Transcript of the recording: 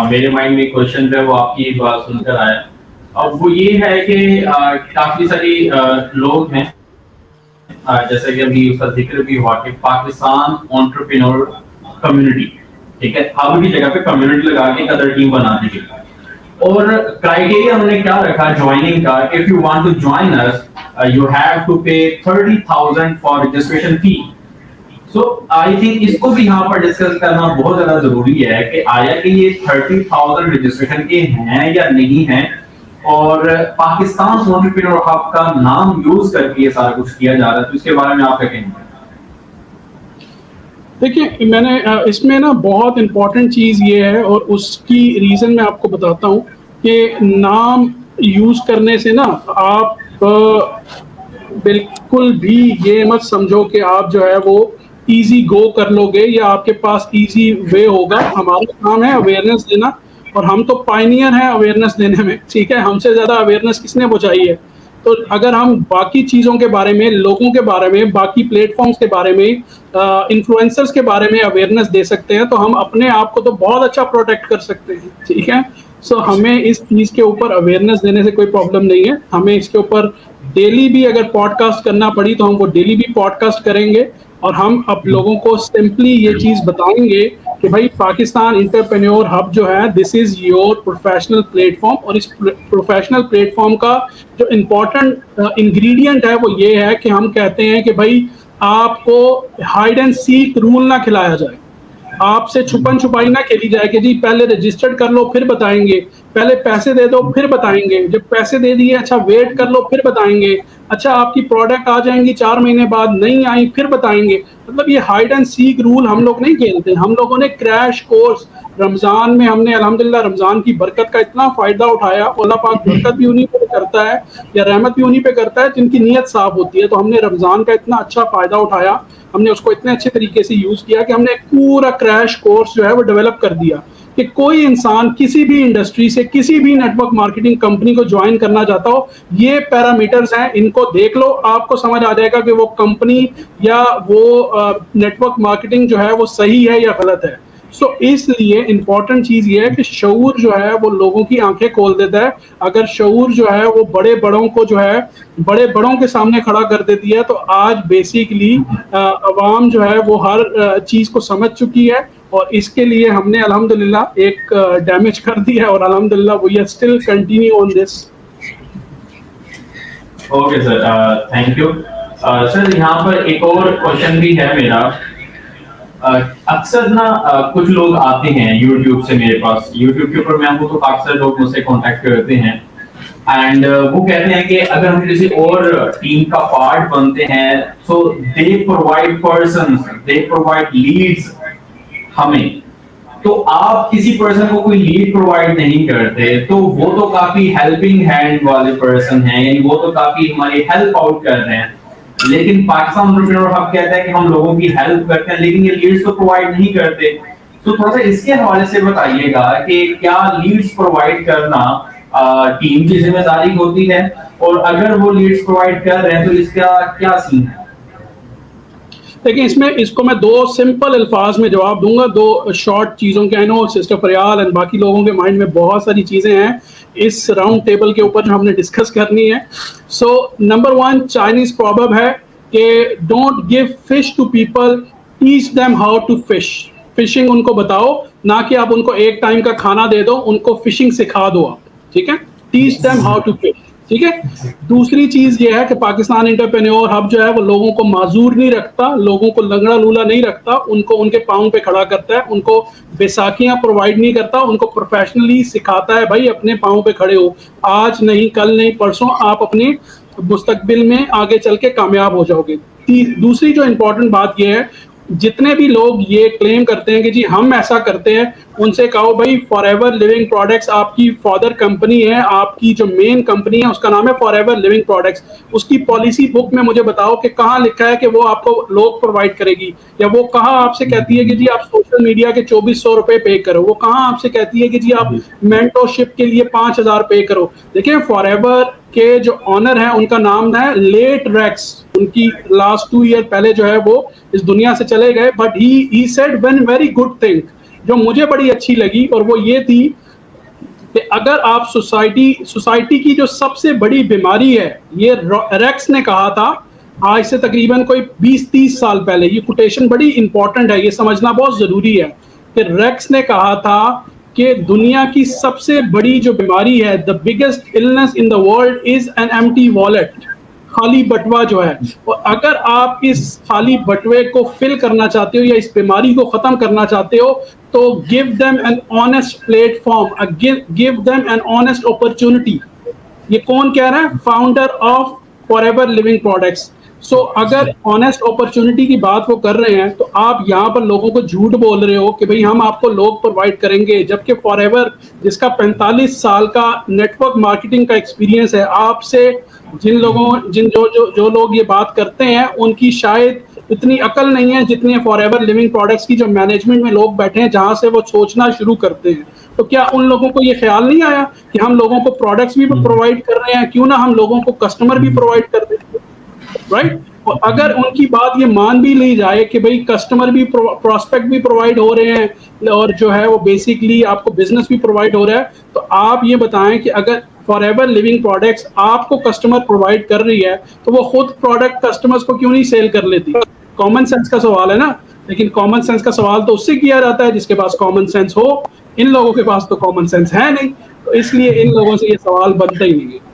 मेरे माइंड में क्वेश्चन है वो आपकी बात सुनकर आया। अब वो ये है कि काफी सारी लोग हैं, जैसे कि अभी उसका जिक्र भी हुआ कि पाकिस्तान एंटरप्रेन्योर कम्युनिटी, ठीक है, हब की जगह पे कम्युनिटी लगा के एक अदर टीम बना दी गई। और क्राइटेरिया उन्होंने क्या रखा ज्वाइनिंग का, if you want to join us you have to pay 30,000 for registration fee. So I think इसको भी यहाँ पर डिस्कस करना बहुत ज्यादा जरूरी है कि आया कि ये 30,000 रजिस्ट्रेशन के हैं या नहीं है, और पाकिस्तान एंटरप्रेन्योर हब का नाम यूज करके ये सारा कुछ किया जा रहा है, तो इसके बारे में आप क्या कहेंगे? देखिए, मैंने इसमें ना बहुत इम्पोर्टेंट चीज़ ये है और उसकी रीज़न मैं आपको बताता हूँ कि नाम यूज़ करने से ना आप बिल्कुल भी ये मत समझो कि आप जो है वो इजी गो कर लोगे या आपके पास इजी वे होगा। हमारा काम है अवेयरनेस देना और हम तो पायनियर हैं अवेयरनेस देने में, ठीक है। हमसे ज़्यादा अवेयरनेस किसने पहुँचाई है? तो अगर हम बाकी चीज़ों के बारे में, लोगों के बारे में, बाकी प्लेटफॉर्म्स के बारे में, इन्फ्लुएंसर्स के बारे में अवेयरनेस दे सकते हैं तो हम अपने आप को तो बहुत अच्छा प्रोटेक्ट कर सकते हैं, ठीक है। सो हमें इस चीज़ के ऊपर अवेयरनेस देने से कोई प्रॉब्लम नहीं है। हमें इसके ऊपर डेली भी अगर पॉडकास्ट करना पड़ी तो हम वो डेली भी पॉडकास्ट करेंगे और हम अब लोगों को सिंपली ये चीज़ बताएंगे कि भाई पाकिस्तान एंटरप्रेन्योर हब जो है this is your professional platform. और इस प्रोफेशनल प्लेटफॉर्म का जो इम्पोर्टेंट इंग्रेडिएंट है वो ये है कि हम कहते हैं कि भाई आपको हाइड एंड सीक रूल ना खिलाया जाए, आपसे छुपन छुपाई ना खेली जाए कि जी पहले रजिस्टर्ड कर लो फिर बताएंगे, पहले पैसे दे दो फिर बताएंगे, जब पैसे दे दिए अच्छा वेट कर लो फिर बताएंगे, अच्छा आपकी प्रोडक्ट आ जाएंगी 4 महीने बाद, नहीं आई फिर बताएंगे। मतलब ये हाइड एंड सीक रूल हम लोग नहीं खेलते। हम लोगों ने क्रैश कोर्स रमज़ान में हमने अल्हम्दुलिल्लाह रमज़ान की बरकत का इतना फ़ायदा उठाया। अल्लाह पाक बरकत भी उन्हीं पे करता है या रहमत भी उन्हीं पे करता है जिनकी नीयत साफ होती है। तो हमने रमज़ान का इतना अच्छा फ़ायदा उठाया, हमने उसको इतने अच्छे तरीके से यूज़ किया कि हमने एक पूरा क्रैश कोर्स जो है वो डेवलप कर दिया कि कोई इंसान किसी भी इंडस्ट्री से किसी भी नेटवर्क मार्केटिंग कंपनी को ज्वाइन करना चाहता हो, ये पैरामीटर्स हैं, इनको देख लो, आपको समझ आ जाएगा कि वो कंपनी या वो नेटवर्क मार्केटिंग जो है वो सही है या गलत है। सो इसलिए इम्पॉर्टेंट चीज़ ये है कि शऊर जो है वो लोगों की आंखें खोल देता है। अगर शऊर जो है वो बड़े बड़ों को जो है बड़े बड़ों के सामने खड़ा कर देती है तो आज बेसिकली अवाम जो है वो हर चीज़ को समझ चुकी है और इसके लिए हमने अल्हम्दुलिल्लाह एक डैमेज कर दिया है और अल्हम्दुलिल्लाह we are still continue on this. Okay sir, thank you sir. यहाँ पर एक और क्वेश्चन भी है मेरा। अक्सर ना कुछ लोग आते हैं यूट्यूब से मेरे पास, यूट्यूब के ऊपर मैं हूँ तो अक्सर लोग मुझसे कांटेक्ट करते हैं एंड वो कहते हैं कि अगर हम किसी और टीम का पार्ट बनते हैं so they provide persons, they provide leads हमें, तो आप किसी पर्सन को कोई लीड प्रोवाइड नहीं करते तो वो तो काफी हेल्पिंग हैंड वाले पर्सन हैं, यानी वो तो काफी हमारी हेल्प आउट कर रहे हैं। लेकिन पाकिस्तान एंटरप्रेन्योर हब कहता है कि हम लोगों की हेल्प करते हैं लेकिन ये लीड्स तो प्रोवाइड नहीं करते। तो थोड़ा सा इसके हवाले से बताइएगा कि क्या लीड्स प्रोवाइड करना टीम की जिम्मेदारी होती है, और अगर वो लीड्स प्रोवाइड कर रहे हैं तो इसका क्या सीन है? देखिए, इसमें इसको मैं दो सिंपल अल्फाज में जवाब दूंगा, दो शॉर्ट चीज़ों के। I know sister Fariyal and बाकी लोगों के माइंड में बहुत सारी चीज़ें हैं इस राउंड टेबल के ऊपर जो हमने डिस्कस करनी है। सो नंबर 1 चाइनीज प्रॉवर्ब है कि don't give fish to people, teach them how to fish. Fishing उनको बताओ, ना कि आप उनको एक टाइम का खाना दे दो, उनको फिशिंग सिखा दो आप, ठीक है। Teach them how to fish, ठीक है। दूसरी चीज ये है कि पाकिस्तान एंटरप्रेन्योर हब जो है वो लोगों को माजूर नहीं रखता, लोगों को लंगड़ा लूला नहीं रखता, उनको उनके पाँव पे खड़ा करता है, उनको बैसाखियां प्रोवाइड नहीं करता, उनको प्रोफेशनली सिखाता है भाई अपने पाँव पे खड़े हो, आज नहीं कल नहीं परसों आप अपने मुस्तकबिल में आगे चल के कामयाब हो जाओगे। दूसरी जो इम्पोर्टेंट बात यह है, जितने भी लोग ये क्लेम करते हैं कि जी हम ऐसा करते हैं, उनसे कहो भाई फॉरएवर लिविंग प्रोडक्ट्स आपकी फादर कंपनी है, आपकी जो मेन कंपनी है उसका नाम है फॉरएवर लिविंग प्रोडक्ट्स। उसकी पॉलिसी बुक में मुझे बताओ कि कहाँ लिखा है कि वो आपको लोग प्रोवाइड करेगी, या वो कहाँ आपसे कहती है कि जी आप सोशल मीडिया के 2400 रुपए पे करो, वो कहाँ आपसे कहती है कि जी आप मेंटरशिप के लिए 5000 पे करो। देखिए, फॉरएवर के जो ऑनर हैं उनका नाम है लेट रेक्स, उनकी लास्ट 2 ईयर पहले जो है वो इस दुनिया से चले गए, but he said one very good thing जो मुझे बड़ी अच्छी लगी, और वो ये थी कि अगर आप सोसाइटी की जो सबसे बड़ी बीमारी है, ये रेक्स ने कहा था आज से तकरीबन कोई 20-30 साल पहले, ये कोटेशन बड़ी इंपॉर्टेंट है, ये समझना बहुत ज़रूरी है कि रेक्स ने कहा था कि दुनिया की सबसे बड़ी जो बीमारी है, the biggest illness in the world is an empty wallet, खाली बटुआ जो है। और अगर आप इस खाली बटुए को फिल करना चाहते हो या इस बीमारी को ख़त्म करना चाहते हो, तो give them an honest platform, give them an honest opportunity. ये कौन कह रहा है? Founder of Forever Living Products. So अगर ऑनेस्ट अपॉर्चुनिटी की बात वो कर रहे हैं, तो आप यहाँ पर लोगों को झूठ बोल रहे हो कि भाई हम आपको लोग प्रोवाइड करेंगे, जबकि फॉरएवर जिसका 45 साल का नेटवर्क मार्केटिंग का एक्सपीरियंस है, आपसे जिन लोग ये बात करते हैं उनकी शायद इतनी अकल नहीं है जितनी फॉरएवर लिविंग प्रोडक्ट्स की जो मैनेजमेंट में लोग बैठे हैं, जहां से वो सोचना शुरू करते हैं। तो क्या उन लोगों को ये ख्याल नहीं आया कि हम लोगों को प्रोडक्ट्स भी प्रोवाइड कर रहे हैं, क्यों ना हम लोगों को कस्टमर भी प्रोवाइड कर दें, राइट? और अगर उनकी बात ये मान भी ली जाए कि भाई कस्टमर भी, प्रोस्पेक्ट भी प्रोवाइड हो रहे हैं, और जो है वो बेसिकली आपको बिजनेस भी प्रोवाइड हो रहा है, तो आप ये बताएं कि अगर फॉरएवर लिविंग प्रोडक्ट्स आपको कस्टमर प्रोवाइड कर रही है, तो वो खुद प्रोडक्ट कस्टमर्स को क्यों नहीं सेल कर लेती? कॉमन सेंस का सवाल है ना। लेकिन कॉमन सेंस का सवाल तो उससे किया जाता है जिसके पास कॉमन सेंस हो। इन लोगों के पास तो कॉमन सेंस है नहीं, तो इसलिए इन लोगों से ये सवाल बनता ही नहीं है।